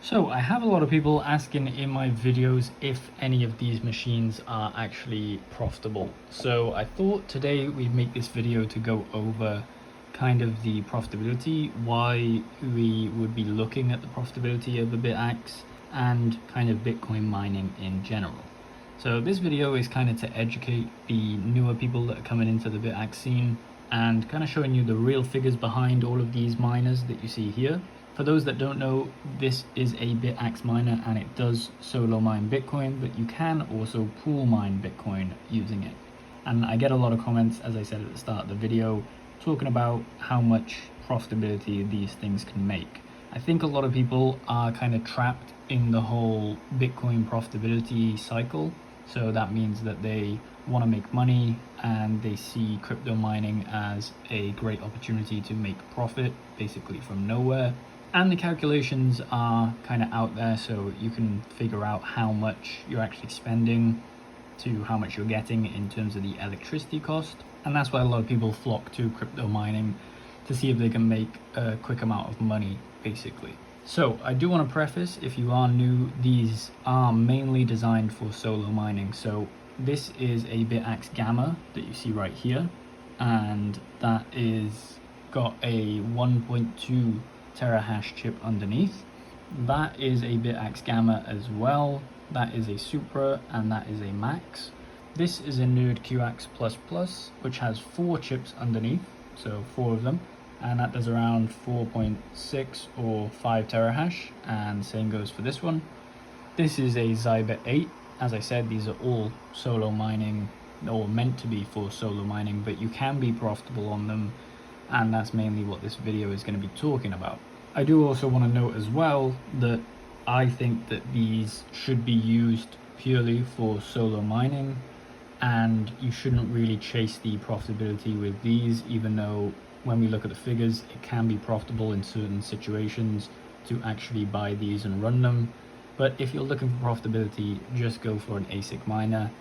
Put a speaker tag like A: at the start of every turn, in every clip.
A: So I have a lot of people asking in my videos if any of these machines are actually profitable. So I thought today we'd make this video to go over kind of the profitability, why we would be looking at the profitability of a Bitaxe, and kind of Bitcoin mining in general. So this video is kind of to educate the newer people that are coming into the Bitaxe scene and kind of showing you the real figures behind all of these miners that you see here. For those that don't know, this is a Bitaxe miner and it does solo mine Bitcoin, but you can also pool mine Bitcoin using it. And I get a lot of comments, as I said at the start of the video, talking about how much profitability these things can make. I think a lot of people are kind of trapped in the whole Bitcoin profitability cycle. So that means that they want to make money and they see crypto mining as a great opportunity to make profit basically from nowhere. And the calculations are kind of out there, so you can figure out how much you're actually spending to how much you're getting in terms of the electricity cost. And that's why a lot of people flock to crypto mining, to see if they can make a quick amount of money, basically. So I do want to preface, if you are new, these are mainly designed for solo mining. So this is a Bitaxe Gamma that you see right here, and that is got a 1.2 terahash chip underneath. That is a Bitaxe Gamma as well. That is a Supra and that is a Max. This is a nerdqaxe++, which has 4 chips underneath, so 4 of them, and that does around 4.6 or 5 terahash, and same goes for this one. This is a Zybit 8. As I said, these are all solo mining, or meant to be for solo mining, but you can be profitable on them, and that's mainly what this video is going to be talking about. I do also want to note as well that I think that these should be used purely for solo mining, and you shouldn't really chase the profitability with these, even though when we look at the figures, it can be profitable in certain situations to actually buy these and run them. But if you're looking for profitability, just go for an ASIC miner,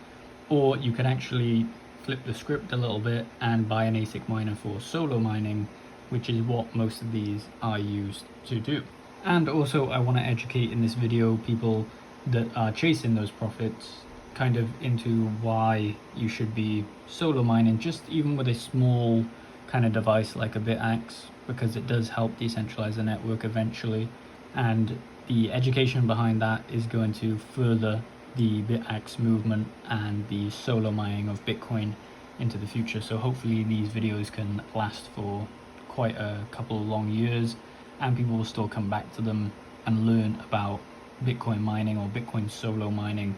A: or you can actually flip the script a little bit and buy an ASIC miner for solo mining, which is what most of these are used to do. And also I want to educate in this video people that are chasing those profits kind of into why you should be solo mining, just even with a small kind of device like a Bitaxe, because it does help decentralize the network eventually, and the education behind that is going to further the Bitaxe movement and the solo mining of Bitcoin into the future. So hopefully these videos can last for quite a couple of long years and people will still come back to them and learn about Bitcoin mining or Bitcoin solo mining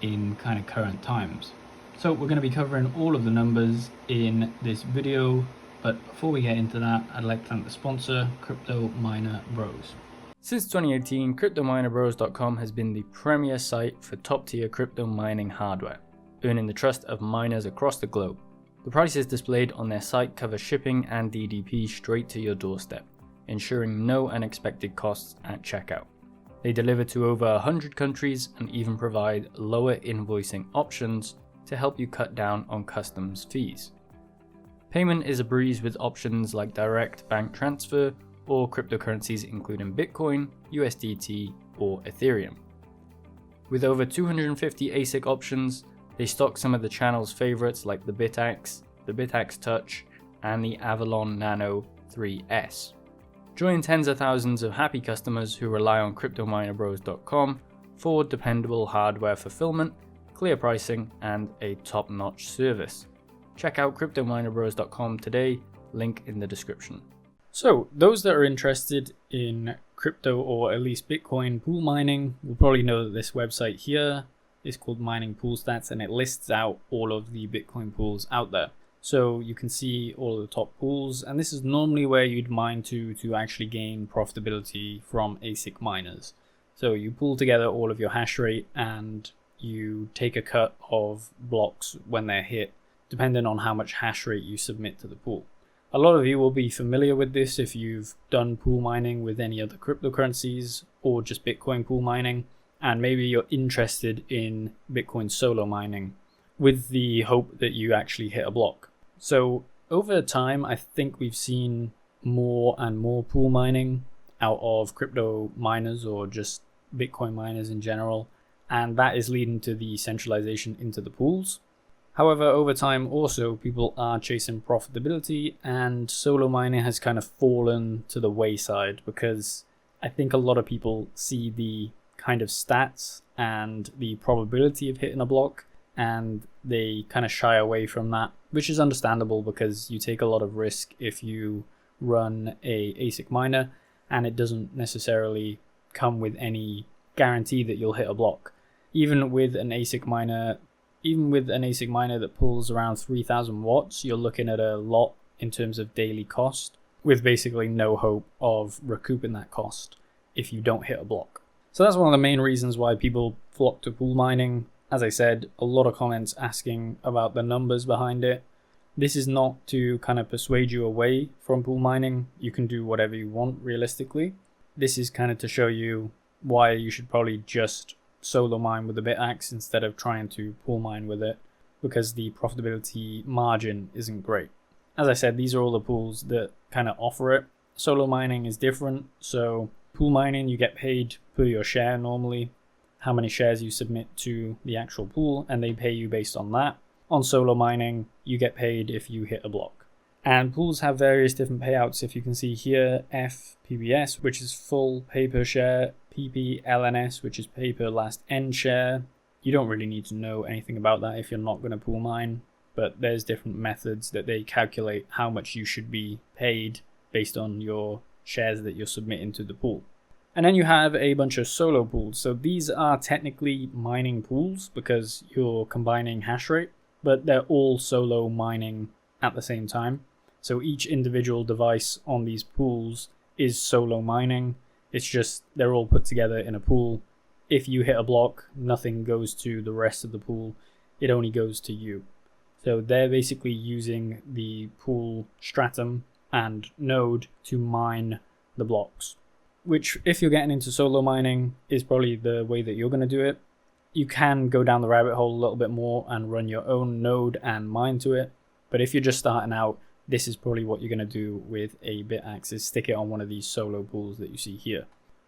A: in kind of current times. So we're going to be covering all of the numbers in this video, but before we get into that, I'd like to thank the sponsor, Crypto Miner Bros.
B: Since 2018, CryptoMinerBros.com has been the premier site for top-tier crypto mining hardware, earning the trust of miners across the globe. The prices displayed on their site cover shipping and DDP straight to your doorstep, ensuring no unexpected costs at checkout. They deliver to over 100 countries and even provide lower invoicing options to help you cut down on customs fees. Payment is a breeze with options like direct bank transfer or cryptocurrencies including Bitcoin, USDT, or Ethereum. With over 250 ASIC options, they stock some of the channel's favorites like the Bitaxe, the Bitaxe Touch, and the Avalon Nano 3S. Join tens of thousands of happy customers who rely on CryptoMinerBros.com for dependable hardware fulfillment, clear pricing, and a top-notch service. Check out CryptoMinerBros.com today, link in the description.
A: So those that are interested in crypto or at least Bitcoin pool mining will probably know that this website here is called Mining Pool Stats, and it lists out all of the Bitcoin pools out there. So you can see all of the top pools, and this is normally where you'd mine to actually gain profitability from ASIC miners. So you pool together all of your hash rate and you take a cut of blocks when they're hit, depending on how much hash rate you submit to the pool. A lot of you will be familiar with this if you've done pool mining with any other cryptocurrencies or just Bitcoin pool mining, and maybe you're interested in Bitcoin solo mining with the hope that you actually hit a block. So over time, I think we've seen more and more pool mining out of crypto miners or just Bitcoin miners in general, and that is leading to the centralization into the pools. However, over time also people are chasing profitability, and solo mining has kind of fallen to the wayside because I think a lot of people see the kind of stats and the probability of hitting a block, and they kind of shy away from that, which is understandable because you take a lot of risk if you run a ASIC miner, and it doesn't necessarily come with any guarantee that you'll hit a block. Even with an ASIC miner that pulls around 3000 watts, you're looking at a lot in terms of daily cost, with basically no hope of recouping that cost if you don't hit a block. So that's one of the main reasons why people flock to pool mining. As I said, a lot of comments asking about the numbers behind it. This is not to kind of persuade you away from pool mining. You can do whatever you want realistically. This is kind of to show you why you should probably just solo mine with the Bitaxe instead of trying to pool mine with it, because the profitability margin isn't great. As I said, these are all the pools that kind of offer it. Solo mining is different. So pool mining, you get paid per your share normally, how many shares you submit to the actual pool, and they pay you based on that. On solo mining, you get paid if you hit a block. And pools have various different payouts. If you can see here, FPBS, which is full pay per share, PPLNS, which is pay per last end share. You don't really need to know anything about that if you're not going to pool mine, but there's different methods that they calculate how much you should be paid based on your shares that you're submitting to the pool. And then you have a bunch of solo pools. So these are technically mining pools because you're combining hash rate, but they're all solo mining at the same time. So each individual device on these pools is solo mining. It's just they're all put together in a pool. If you hit a block, nothing goes to the rest of the pool. It only goes to you. So they're basically using the pool stratum and node to mine the blocks, which if you're getting into solo mining is probably the way that you're going to do it. You can go down the rabbit hole a little bit more and run your own node and mine to it. But if you're just starting out, this is probably what you're going to do with a Bitaxe, is stick it on one of these solo pools that you see here.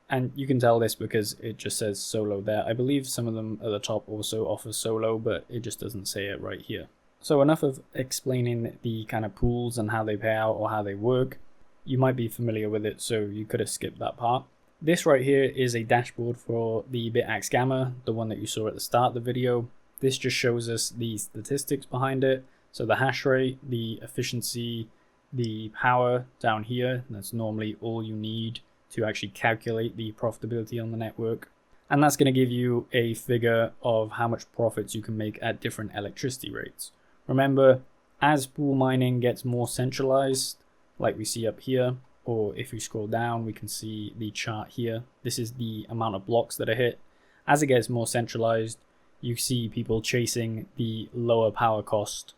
A: And you can tell this because it just says solo there. I believe some of them at the top also offer solo, but it just doesn't say it right here. So enough of explaining the kind of pools and how they pay out or how they work. You might be familiar with it, so you could have skipped that part. This right here is a dashboard for the Bitaxe Gamma, the one that you saw at the start of the video. This just shows us the statistics behind it. So the hash rate, the efficiency, the power down here. That's normally all you need to actually calculate the profitability on the network. And that's going to give you a figure of how much profits you can make at different electricity rates. Remember, as pool mining gets more centralized, like we see up here, or if we scroll down, we can see the chart here. This is the amount of blocks that are hit. As it gets more centralized, you see people chasing the lower power cost,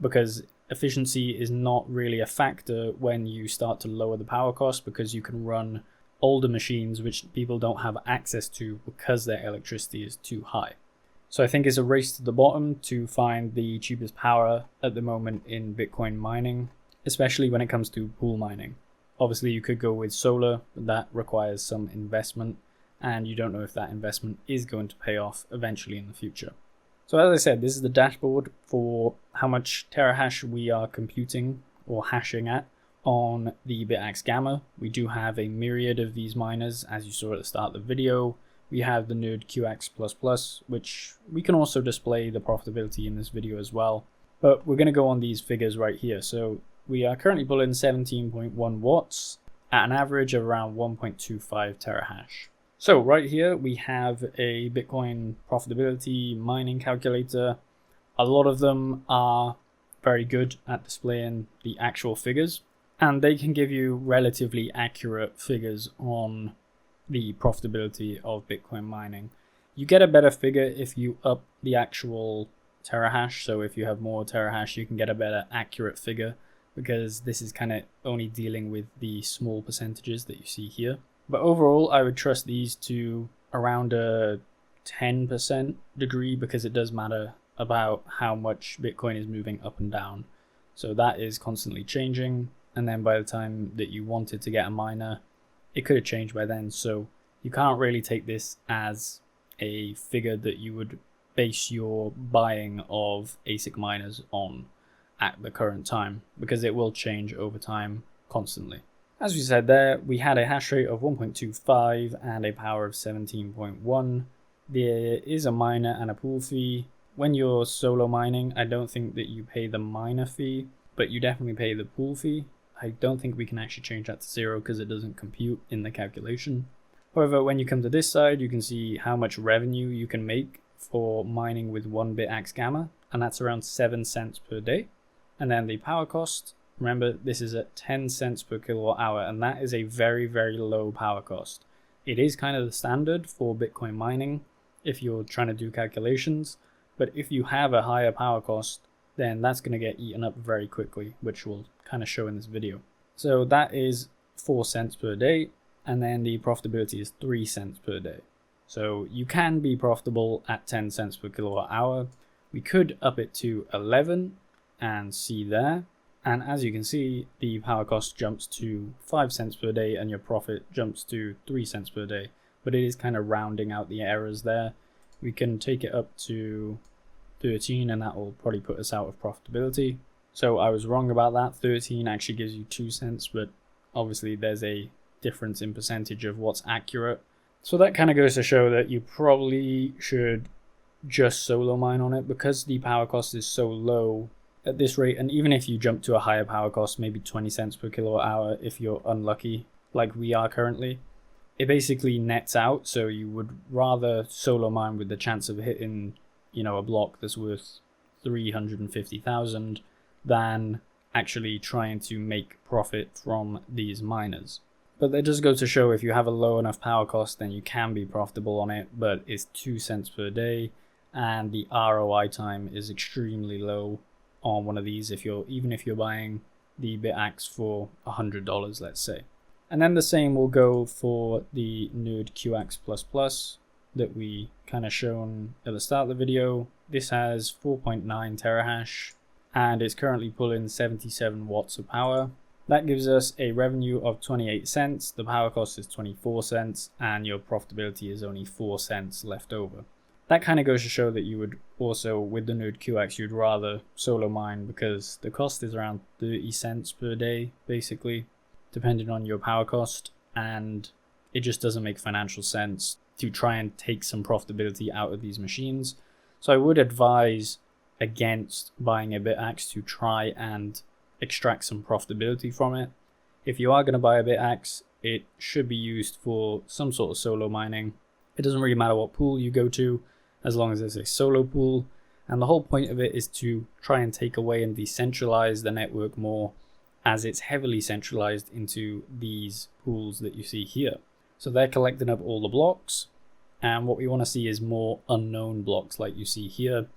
A: because efficiency is not really a factor when you start to lower the power cost, because you can run older machines which people don't have access to because their electricity is too high. So I think it's a race to the bottom to find the cheapest power at the moment in Bitcoin mining, especially when it comes to pool mining. Obviously you could go with solar, but that requires some investment, and you don't know if that investment is going to pay off eventually in the future. So as I said, this is the dashboard for how much terahash we are computing or hashing at on the Bitaxe Gamma. We do have a myriad of these miners, as you saw at the start of the video. We have the nerdqaxe++, which we can also display the profitability in this video as well. But we're going to go on these figures right here. So we are currently pulling 17.1 watts at an average of around 1.25 terahash. So right here we have a Bitcoin profitability mining calculator. A lot of them are very good at displaying the actual figures, and they can give you relatively accurate figures on the profitability of Bitcoin mining. You get a better figure if you up the actual terahash. So if you have more terahash, you can get a better accurate figure, because this is kind of only dealing with the small percentages that you see here. But overall, I would trust these to around a 10% degree, because it does matter about how much Bitcoin is moving up and down. So that is constantly changing. And then by the time that you wanted to get a miner, it could have changed by then. So you can't really take this as a figure that you would base your buying of ASIC miners on at the current time, because it will change over time constantly. As we said there, we had a hash rate of 1.25 and a power of 17.1. There is a miner and a pool fee. When you're solo mining, I don't think that you pay the miner fee, but you definitely pay the pool fee. I don't think we can actually change that to 0 because it doesn't compute in the calculation. However, when you come to this side, you can see how much revenue you can make for mining with 1 Bitaxe Gamma, and that's around 7 cents per day. And then the power cost, remember this is at 10 cents per kilowatt hour, and that is a very, very low power cost. It is kind of the standard for Bitcoin mining if you're trying to do calculations, but if you have a higher power cost, then that's going to get eaten up very quickly, which we'll kind of show in this video. So that is 4 cents per day, and then the profitability is 3 cents per day. So you can be profitable at 10 cents per kilowatt hour. We could up it to 11 and see there. And as you can see, the power cost jumps to 5 cents per day and your profit jumps to 3 cents per day. But it is kind of rounding out the errors there. We can take it up to 13 and that will probably put us out of profitability. So I was wrong about that. 13 actually gives you 2 cents, but obviously there's a difference in percentage of what's accurate. So that kind of goes to show that you probably should just solo mine on it, because the power cost is so low at this rate. And even if you jump to a higher power cost, maybe 20 cents per kilowatt hour, if you're unlucky like we are currently, it basically nets out. So you would rather solo mine with the chance of hitting, you know, a block that's worth 350,000 than actually trying to make profit from these miners. But that does go to show if you have a low enough power cost, then you can be profitable on it, but it's 2 cents per day and the ROI time is extremely low on one of these, even if you're buying the Bitaxe for $100, let's say. And then the same will go for the nerdqaxe++ that we kind of shown at the start of the video. This has 4.9 terahash and it's currently pulling 77 watts of power. That gives us a revenue of 28 cents, the power cost is 24 cents, and your profitability is only 4 cents left over. That kind of goes to show that you would also, with the nerdqaxe, you'd rather solo mine because the cost is around 30 cents per day, basically, depending on your power cost, and it just doesn't make financial sense to try and take some profitability out of these machines. So I would advise against buying a Bitaxe to try and extract some profitability from it. If you are going to buy a Bitaxe, it should be used for some sort of solo mining. It doesn't really matter what pool you go to, as long as it's a solo pool. And the whole point of it is to try and take away and decentralize the network more, as it's heavily centralized into these pools that you see here. So they're collecting up all the blocks, and what we want to see is more unknown blocks like you see here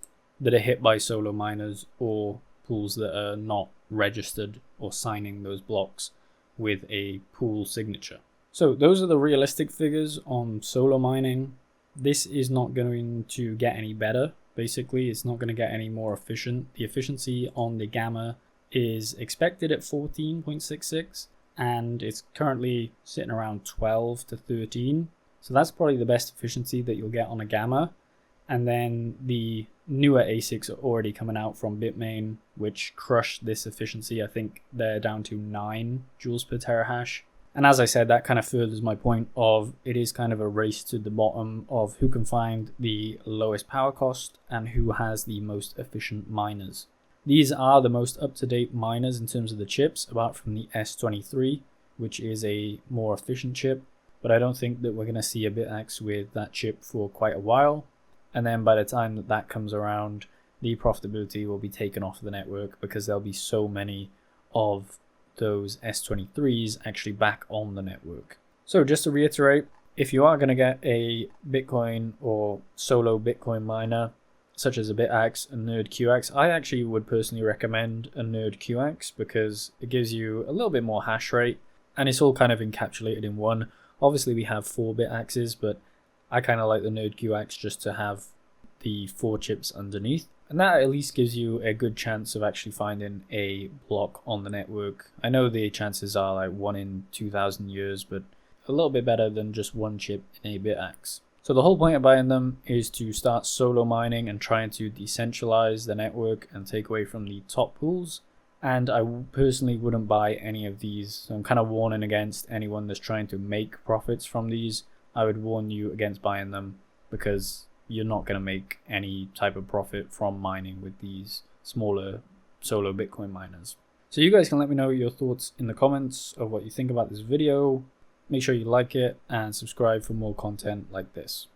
A: that are hit by solo miners or pools that are not registered or signing those blocks with a pool signature. So those are the realistic figures on solo mining. This is not going to get any better. Basically, it's not going to get any more efficient. The efficiency on the Gamma is expected at 14.66 and it's currently sitting around 12 to 13. So that's probably the best efficiency that you'll get on a Gamma. And then the newer ASICs are already coming out from Bitmain, which crushed this efficiency. I think they're down to 9 joules per terahash. And as I said, that kind of furthers my point of it is kind of a race to the bottom of who can find the lowest power cost and who has the most efficient miners. These are the most up-to-date miners in terms of the chips, apart from the S23, which is a more efficient chip. But I don't think that we're going to see a Bitaxe with that chip for quite a while. And then by the time that that comes around, the profitability will be taken off the network because there'll be so many of those S23s actually back on the network. So just to reiterate, if you are going to get a Bitcoin or solo Bitcoin miner, such as a Bitaxe and nerdqaxe, I actually would personally recommend a nerdqaxe because it gives you a little bit more hash rate and it's all kind of encapsulated in one. Obviously we have 4 Bitaxes, but I kind of like the nerdqaxe just to have the 4 chips underneath. And that at least gives you a good chance of actually finding a block on the network. I know the chances are like 1 in 2,000 years, but
B: a little bit better than just one chip in a Bitaxe. So the whole point of buying them is to start solo mining and trying to decentralize the network and take away from the top pools. And I personally wouldn't buy any of these. So I'm kind of warning against anyone that's trying to make profits from these. I would warn you against buying them because you're not going to make any type of profit from mining with these smaller solo Bitcoin miners. So you guys can let me know your thoughts in the comments of what you think about this video. Make sure you like it and subscribe for more content like this.